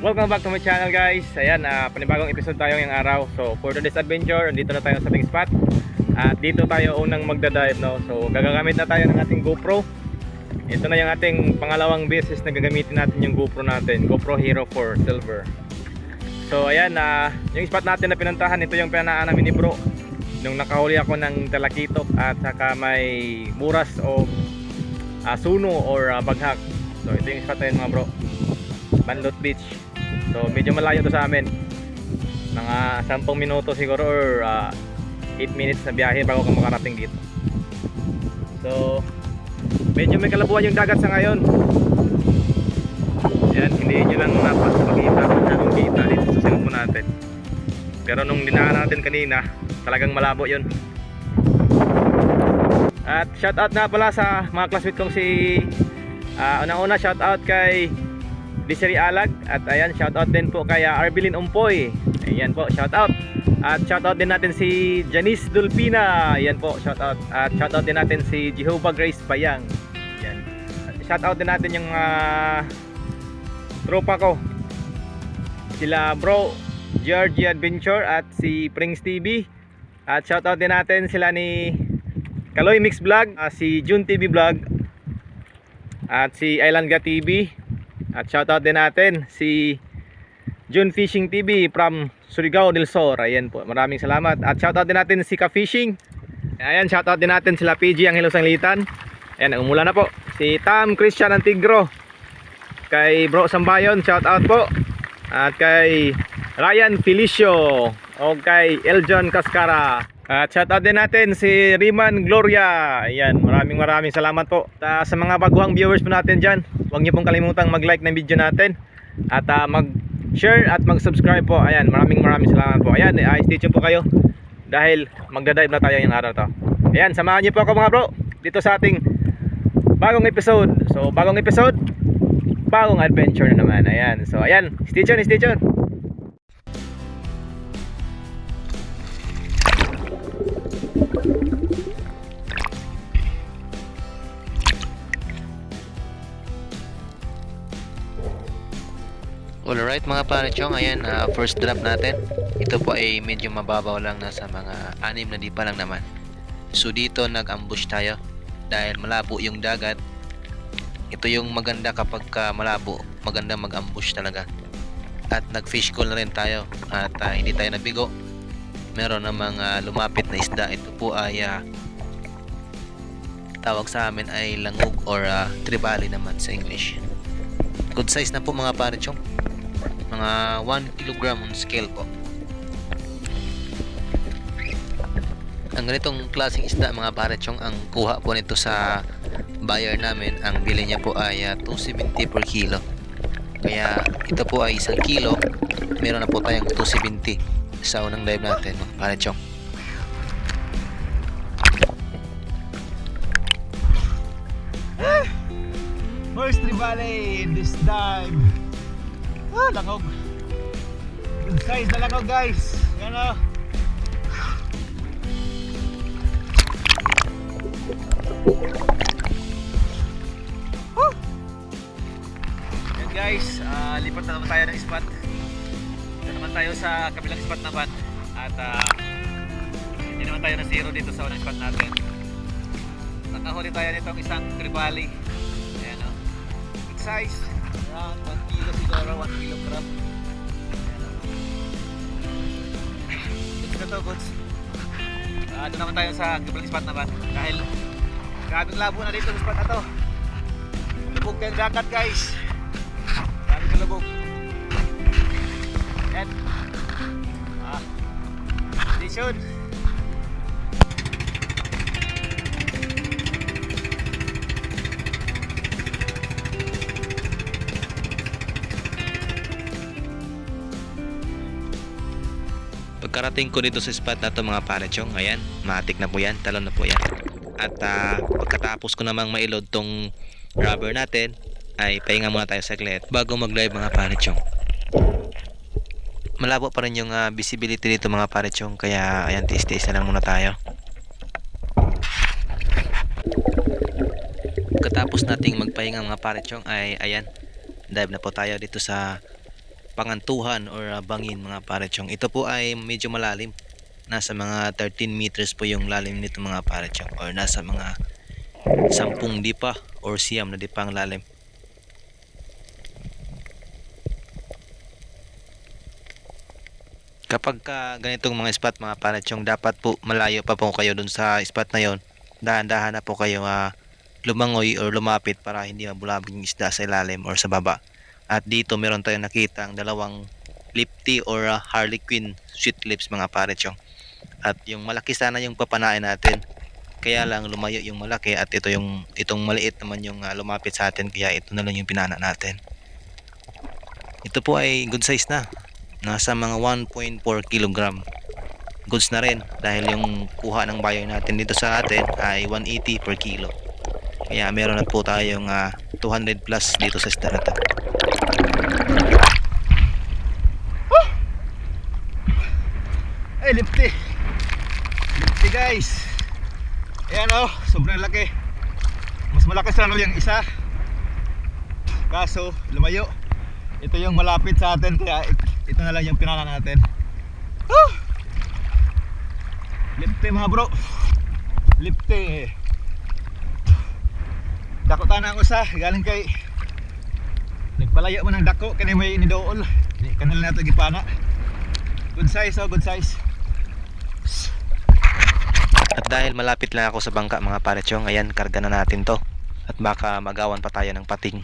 Welcome back to my channel guys. Ayan, panibagong episode tayo ngayong araw. So for today's adventure, dito na tayo sa ating spot. At dito tayo unang magdadive, no? So gagamit na tayo ng ating GoPro. Ito na yung ating pangalawang beses na gagamitin natin yung GoPro natin, GoPro Hero 4 Silver. So ayan, yung spot natin na pinuntahan, ito yung pinanaan namin ni bro nung nakahuli ako ng talakitok at saka may buras o suno or baghak. So ito yung spot na yun mga bro, Banlot Beach. So medyo malayo to sa amin, mga 10 minuto siguro or 8 minutes na biyahe bago ka makarating dito. So medyo may kalabuan yung dagat sa ngayon. Yan, hindi nyo lang makita kung anong kita dito sa cellphone natin. Pero nung dinaan natin kanina, talagang malabo yun. At shoutout na pala sa mga classmate kong si unang-una shoutout kay Desiree Alag. At ayan, shoutout din po kay Arbilin Umpoy. Ayan po, shoutout. At shoutout din natin si Janice Dulpina. Ayan po, shoutout. At shoutout din natin si Jehovah Grace Bayang. Ayan. At shoutout din natin yung tropa ko, sila bro Georgie Adventure at si Prings TV. At shoutout din natin sila ni Kaloy Mix Vlog, si June TV Vlog at si Islandga TV. At shoutout din natin si June Fishing TV from Surigao del Sur. Ayan po, maraming salamat. At shoutout din natin si Ka Fishing. Ayan, shoutout din natin sila PG ang Hilos Sanglitan. Ayan, umulan na po. Si Tam Christian Antigro, kay Bro Sambayon, shoutout po. At kay Ryan Felicio o kay Eljon Cascara. At shoutout din natin si Riman Gloria. Ayan, maraming salamat po. Sa mga baguhang viewers po natin dyan, huwag niyo pong kalimutang mag-like ng video natin at mag-share at mag-subscribe po. Ayan, maraming salamat po. Ayan, stay tuned po kayo dahil magdadive na tayo yung araw to. Ayan, samahan niyo po ako mga bro dito sa ating bagong episode. So bagong episode, bagong adventure na naman. Ayan, so ayan, stay tuned. Alright mga parechong, ayan, first drop natin. Ito po ay medyo mababaw lang, nasa mga 6 na di pa lang naman. So dito nag-ambush tayo dahil malabo yung dagat. Ito yung maganda kapag malabo, maganda mag-ambush talaga. At nag-fish call na rin tayo at hindi tayo nabigo. Meron namang lumapit na isda. Ito po ay tawag sa amin ay langug or tribali naman sa English. Good size na po mga parechong, mga 1 kilogram on scale po. Ang ganitong klaseng isda mga parechong, ang kuha po nito sa buyer namin, ang bili niya po ay 270 per kilo. Kaya ito po ay 1 kilo, meron na po tayong 270 sa unang dive natin mga parechong. First tribali in this dive. Langog. Good size na langog guys. Yan o. Yan guys, lipat na naman tayo ng spot. Ito naman tayo sa kabilang spot naman. At hindi naman tayo na zero dito sa unang spot natin. Nakahuli tayo nitong isang tribali. Ayan o, good size, around 1 kilo siguro, 1 kilogram. Goods na to, goods. Doon naman tayo sa kabilang spot naman dahil grabing labo na dito sa spot na to. Lubog kayong dagat guys, grabing kalubog. Yan, station. Pagkarating ko dito sa spot na to mga parechong, ayan, matik na po yan, talon na po yan. At pagkatapos ko namang mailod tong rubber natin, ay pahinga muna tayo saglit bago mag-live mga parechong. Malabo pa rin yung visibility dito mga parechong, kaya ayan, tiis-tiis na lang muna tayo. Pagkatapos nating magpahinga mga parechong ay ayan, dive na po tayo dito sa Pangantuhan or bangin mga parechong. Ito po ay medyo malalim. Nasa mga 13 meters po yung lalim nito mga parechong, or nasa mga 10 dipa or siyam na dipa ang lalim. Kapag ganitong mga spot mga parechong, dapat po malayo pa po kayo dun sa spot na yon. Dahan-dahan na po kayo lumangoy or lumapit para hindi mabulabog yung isda sa ilalim or sa baba. At dito meron tayong nakita ang dalawang lipty or harlequin sweet lips mga parechong. At yung malaki sana yung papanain natin. Kaya lang lumayo yung malaki at itong maliit naman yung lumapit sa atin, kaya ito na lang yung pinana natin. Ito po ay good size na. Nasa mga 1.4 kg. Goods na rin dahil yung kuha ng bayo natin dito sa atin ay 180 per kilo. Kaya meron na po tayong 200 plus dito sa isda na to. Ay, lipti. Lipti guys. Ayan oh, sobrang laki. Mas malaki sana yung isa. Kaso, lumayo. Ito yung malapit sa atin, kaya ito na lang yung pinana natin. Lipti mga bro. Lipti. Dako tanang usa, galing kay nagpalayo man ng dako, kani may inidool. Di kanil nato gipana. Good size oh, good size. At dahil malapit lang ako sa bangka mga parechong, ayan, karga na natin to. At baka magawan pa tayo ng pating.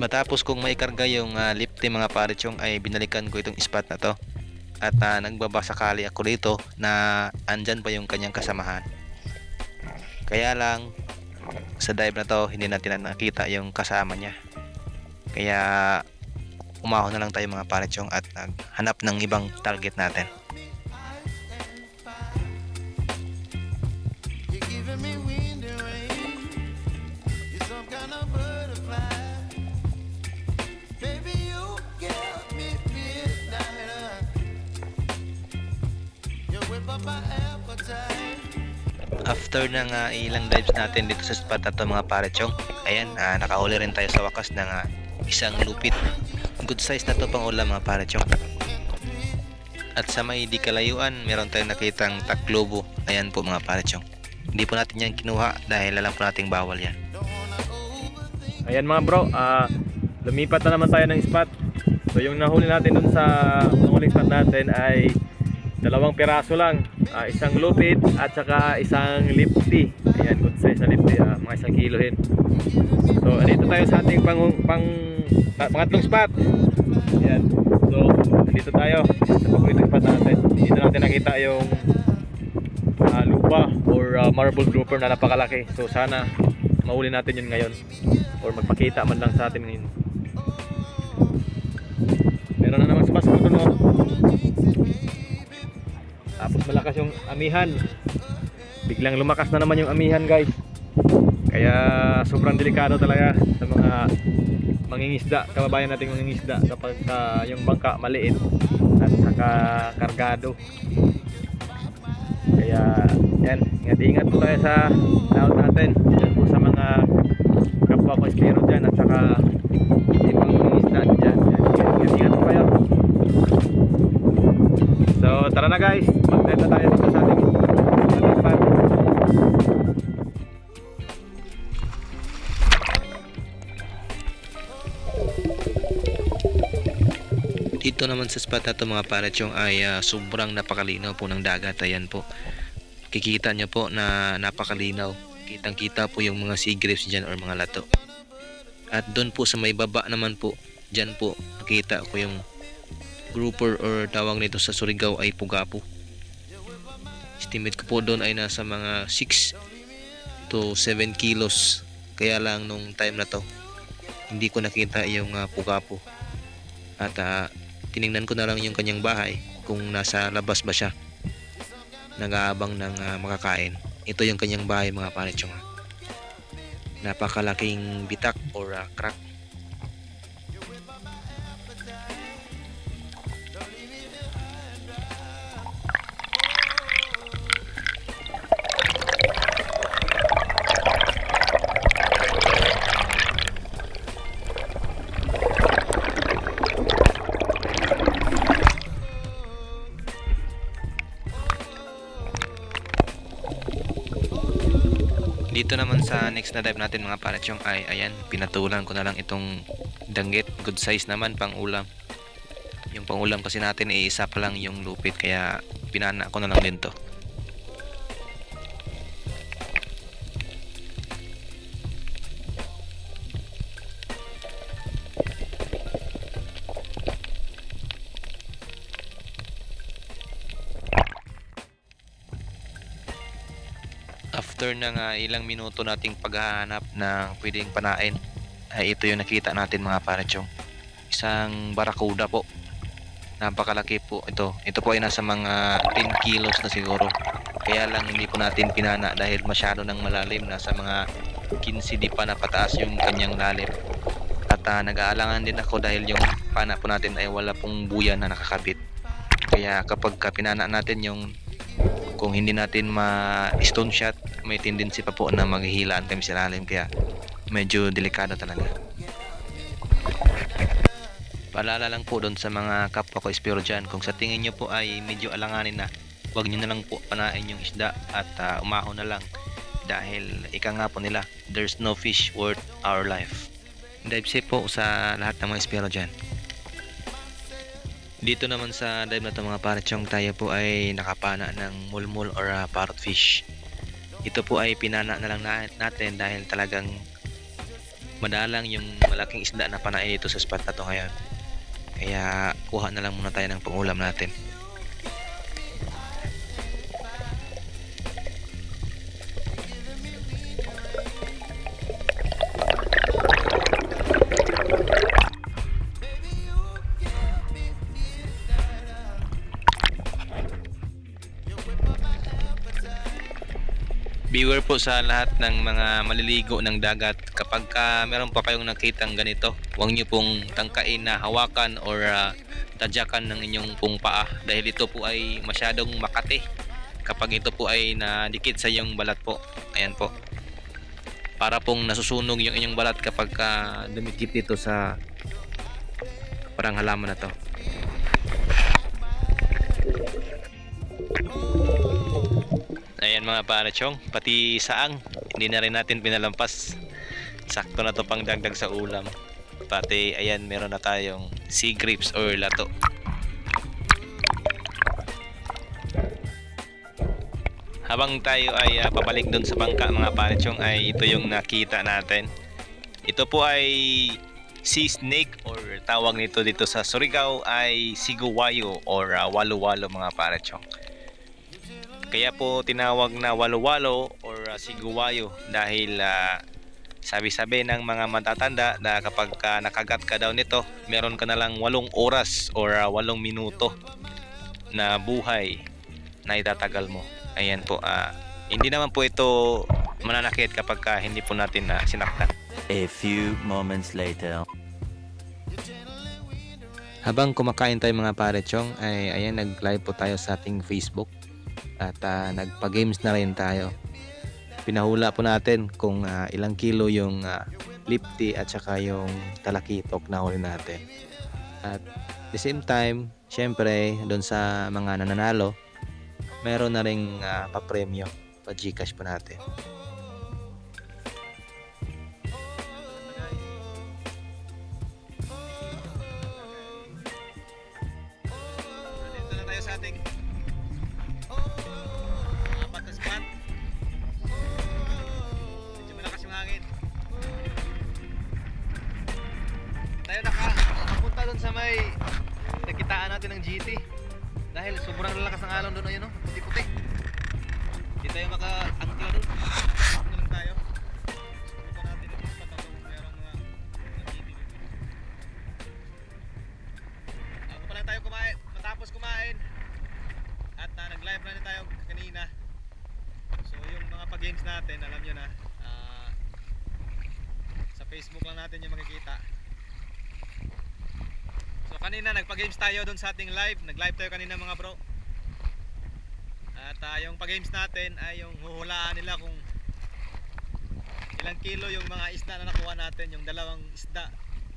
Matapos kong maikarga yung lipty mga parechong, ay binalikan ko itong spot na to. At nagbabasakali ako dito na andyan pa yung kanyang kasamahan. Kaya lang sa dive na to hindi natin nakita yung kasama niya. Kaya umahon na lang tayo mga parechong at naghanap ng ibang target natin. After ng ilang dives natin dito sa spot na to mga parechong, ayan, nakahuli rin tayo sa wakas ng isang lupit. Good size na to pang ulam mga parechong. At sa may di kalayuan, meron tayong nakitang taklobo. Ayan po mga parechong. Hindi po natin yan kinuha dahil alam po nating bawal yan. Ayan mga bro, lumipat na naman tayo ng spot. So yung nahuli natin dun sa huling spot natin ay 2 piraso lang, isang lupit at saka isang lipty. Ayan, good size na lipty, mga 1 kilo hin. So andito tayo sa ating pangatlong spot. Ayan, so andito tayo sa paboritong spot natin. Dito natin nakita yung lupa or marble grouper na napakalaki. So sana mahuli natin yun ngayon or magpakita man lang sa atin ngayon. Meron na namang sumasagot doon, no? Tapos malakas yung amihan. Biglang lumakas na naman yung amihan guys. Kaya sobrang delikado talaga sa mga mangingisda, kababayan nating mangingisda, kapag yung bangka maliit at saka kargado. Kaya yan, ingat-ingat po tayo sa laut natin. Yan po sa mga kapwa ko iskero dyan at saka ibang mangingisda dyan. Ingat-ingat po kayo. So tara na guys, mag-dive na tayo dito sa ating spot. Dito naman sa spot na to mga parechong ay sobrang napakalinaw po ng dagat. Ayan po, kikita nyo po na napakalinaw. Kitang kita po yung mga sea grapes dyan or mga lato. At doon po sa may baba naman po, dyan po nakita ko yung grouper or tawag nito sa Surigao ay pugapo. Estimate ko po doon ay nasa mga 6 to 7 kilos. Kaya lang nung time na to hindi ko nakita yung pugapo. At tiningnan ko na lang yung kanyang bahay kung nasa labas ba siya, nag-aabang ng makakain. Ito yung kanyang bahay mga parechong. Napakalaking bitak or crack. Dito naman sa next na dive natin mga parachong ay ayan, pinatulan ko na lang itong danggit. Good size naman pang ulam. Yung pang ulam kasi natin ay isa pa lang yung lupit, kaya pinana ko na lang din to. After ng ilang minuto nating paghahanap ng pwedeng panain, ay ito yung nakita natin mga parachong. Isang barakuda po. Napakalaki po ito. Ito po ay nasa mga 10 kilos na siguro. Kaya lang hindi po natin pinana dahil masyado nang malalim. Nasa mga 15 di pa na pataas yung kanyang lalim. At nag-aalangan din ako dahil yung pana po natin ay wala pong buya na nakakabit. Kaya kapag pinana natin yung, kung hindi natin ma-stone shot, may tendency pa po na maghihilaan kami sa lalim, kaya medyo delikado talaga. Paalala lang po doon sa mga kapwa ko espero dyan, kung sa tingin nyo po ay medyo alanganin na, huwag nyo na lang po panain yung isda at umahon na lang, dahil ika nga po nila, there's no fish worth our life. Dive safe po sa lahat ng mga espero dyan. Dito naman sa dive na ito mga parachong, tayo po ay nakapana ng mulmul or parrotfish. Ito po ay pinana na lang natin dahil talagang madalang yung malaking isda na panain dito sa spot na to ngayon. Kaya kuha na lang muna tayo ng pangulam natin. Beware po sa lahat ng mga maliligo ng dagat. Kapag meron pa kayong nakitang ganito, huwag nyo pong tangkain na hawakan or tadyakan ng inyong pong paa, dahil ito po ay masyadong makati kapag ito po ay nadikit sa iyong balat po. Ayan po, para pong nasusunog yung inyong balat kapag dumikit dito sa parang halaman na to. Ayan mga parachong, pati saang hindi na rin natin pinalampas. Sakto na to pang dagdag sa ulam. Pati ayan, meron na tayong sea grapes or lato. Habang tayo ay pabalik dun sa bangka mga parachong, ay ito yung nakita natin. Ito po ay sea snake or tawag nito dito sa Surigao ay siguwayo or walo-walo mga parachong. Kaya po tinawag na walo-walo or siguwayo dahil sabi-sabi ng mga matatanda na kapag nakagat ka daw nito, meron ka na lang 8 oras or 8 minuto na buhay na itatagal mo. Ayan po, hindi naman po ito mananakit kapag hindi po natin sinaktan. A few moments later. Habang kumakain tayo mga parechong, ay ayan, nag-live po tayo sa ating Facebook at nagpa-games na rin tayo. Pinahula po natin kung ilang kilo yung lipti at saka yung talakitok na huli natin. At the same time, syempre doon sa mga nananalo, meron na ring pa-premyo, pa-Gcash po natin. Dito na tayo sa ating apat na spot. Medyo malakas yung hangin. Tayo nakapunta doon sa may nakitaan natin ng GT. Dahil sobrang lalakas ng alon doon, ayun o, puti-puti. Hindi tayo maka-angkla doon. Ano lang tayo. Subukan natin yung spot na kung merong GT dito. Ako pa lang tayo kumain, matapos kumain. At nag-live na tayo kanina. So yung mga pag-games natin, alam nyo na, sa Facebook lang natin yung makikita. So kanina nagpa-games tayo doon sa ating live. Nag-live tayo kanina mga bro. At yung pag-games natin ay yung huhulaan nila kung ilang kilo yung mga isda na nakuha natin. Yung dalawang isda,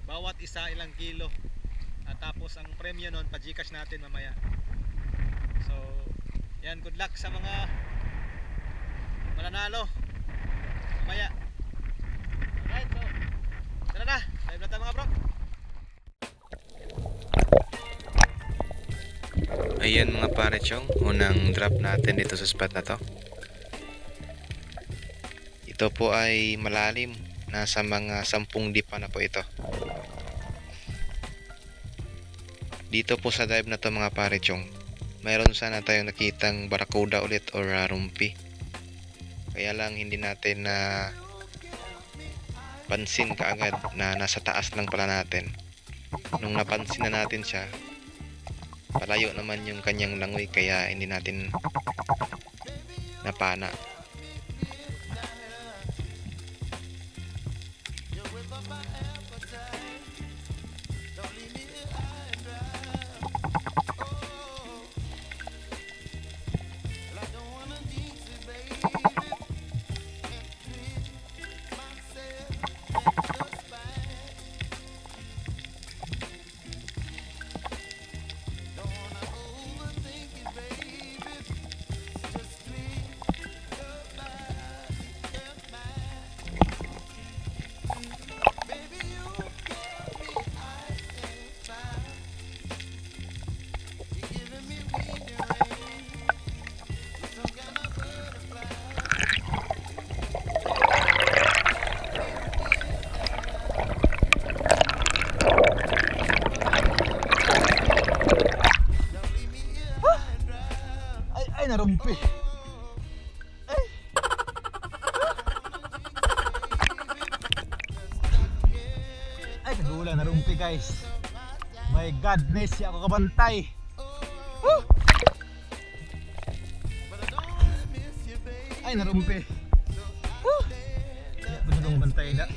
bawat isa ilang kilo. At tapos ang premyo nun, pa-Gcash natin mamaya. So yan, good luck sa mga mananalo. Maya. Alright, so tara na, dive na tayo mga bro. Ayan mga pare chong, unang drop natin dito sa spot na to. Ito po ay malalim, nasa mga 10 dipa na po ito. Dito po sa dive na to mga pare chong, mayroon sana tayong nakitang barakuda ulit or rumpi. Kaya lang hindi natin na pansin kaagad na nasa taas lang pala natin. Nung napansin na natin siya, palayo naman yung kanyang langoy kaya hindi natin napana. Ay, narumpi. Ay, nagulan, narumpi guys. My godness, siya ako kabantay. Woo! Ay, narumpi. Woo! Siya pa nung bantay na.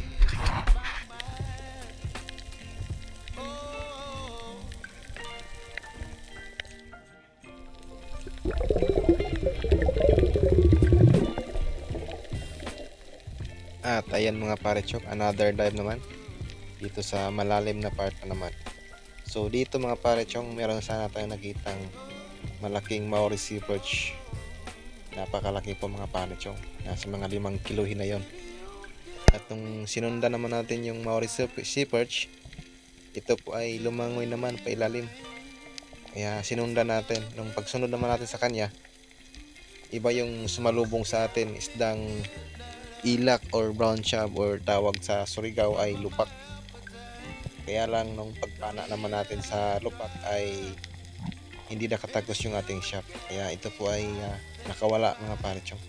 At ayan mga pare chok, another dive naman dito sa malalim na part na naman. So dito mga pare chong, meron sana tayong nakitang malaking Maori sea perch. Napakalaki po mga pare chong, nasa mga 5 kilohin na yon. At nung sinundan naman natin yung Maori sea perch, ito po ay lumangoy naman pailalim. Kaya sinundan natin. Nung pagsunod naman natin sa kanya, iba yung sumalubong sa atin, isdang ilak or brown chub or tawag sa Surigao ay lupak. Kaya lang nung pagpana naman natin sa lupak ay hindi nakatagos yung ating shop. Kaya ito po ay nakawala mga pare chong.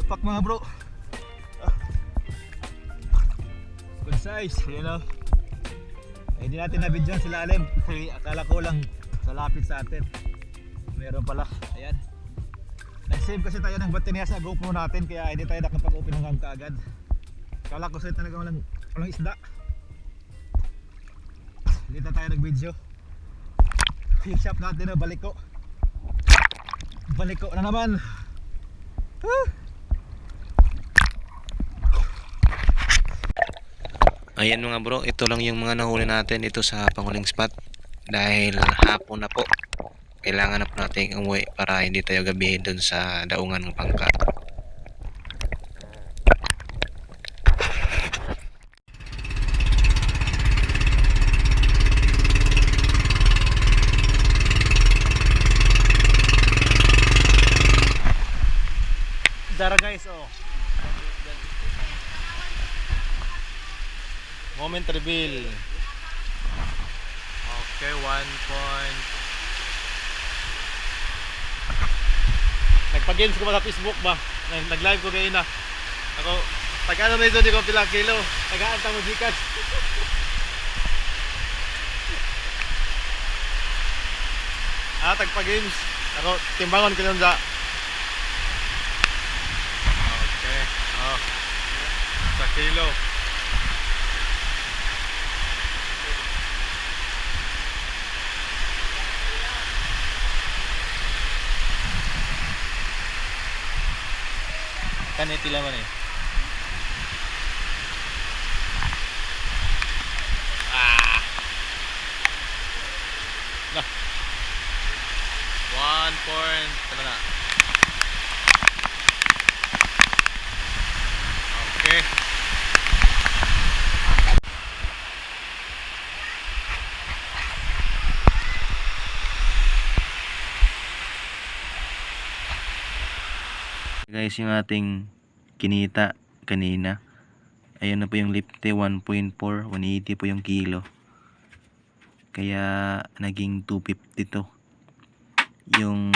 Lupak mga bro. Good size, you know. Hindi natin nabidyan sila alim. Akala ko lang sa lapit sa atin. Meron pala, ayan. Nag-save kasi tayo ng baterya sa GoPro natin kaya hindi tayo nakapag-open ng cam kaagad. Akala ko sa'yo talaga walang isda. Hindi na tayo nag-video. Fish shop natin na baliko. Baliko na naman. Ayan mga bro, ito lang yung mga nahuli natin dito sa panghuling spot. Dahil hapon na po, kailangan na po natin umuwi para hindi tayo gabihin dun sa daungan ng pangka. Dara guys, oh. Moment reveal. Okay, 1 point. Nagpa-games ko ba sa Facebook ba? Nag-live ko ngayon na. Ako, Pagkano na ito, di ko pila kilo. Tagaan ta mo sikat. Tagpa games. Ako, timbangon ko lang sa. Okay. Sa kilo. Kan pila man eh. Lah. 1 point. Tama na. Okay. Guys, yung ating kinita kanina, ayun na po yung lipte, 1.4, 180 po yung kilo, kaya naging 250 to. Yung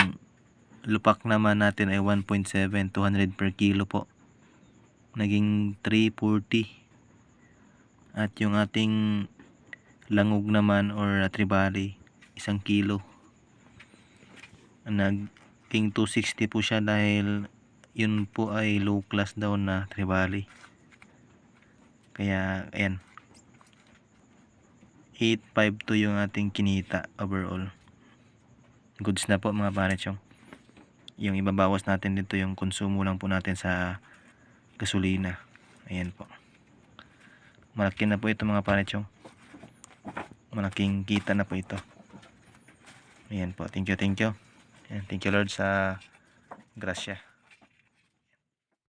lupak naman natin ay 1.7, 200 per kilo po, naging 340. At yung ating langog naman or tribali, 1 kilo, naging 260 po siya dahil yun po ay low class daw na tribali. Kaya ayan, 852 yung ating kinita overall. Goods na po mga parechong. Yung ibabawas natin dito yung konsumo lang po natin sa gasolina. Ayan po, malaki na po ito mga parechong, malaking kita na po ito. Ayan po, thank you. Ayan, thank you Lord sa grasya.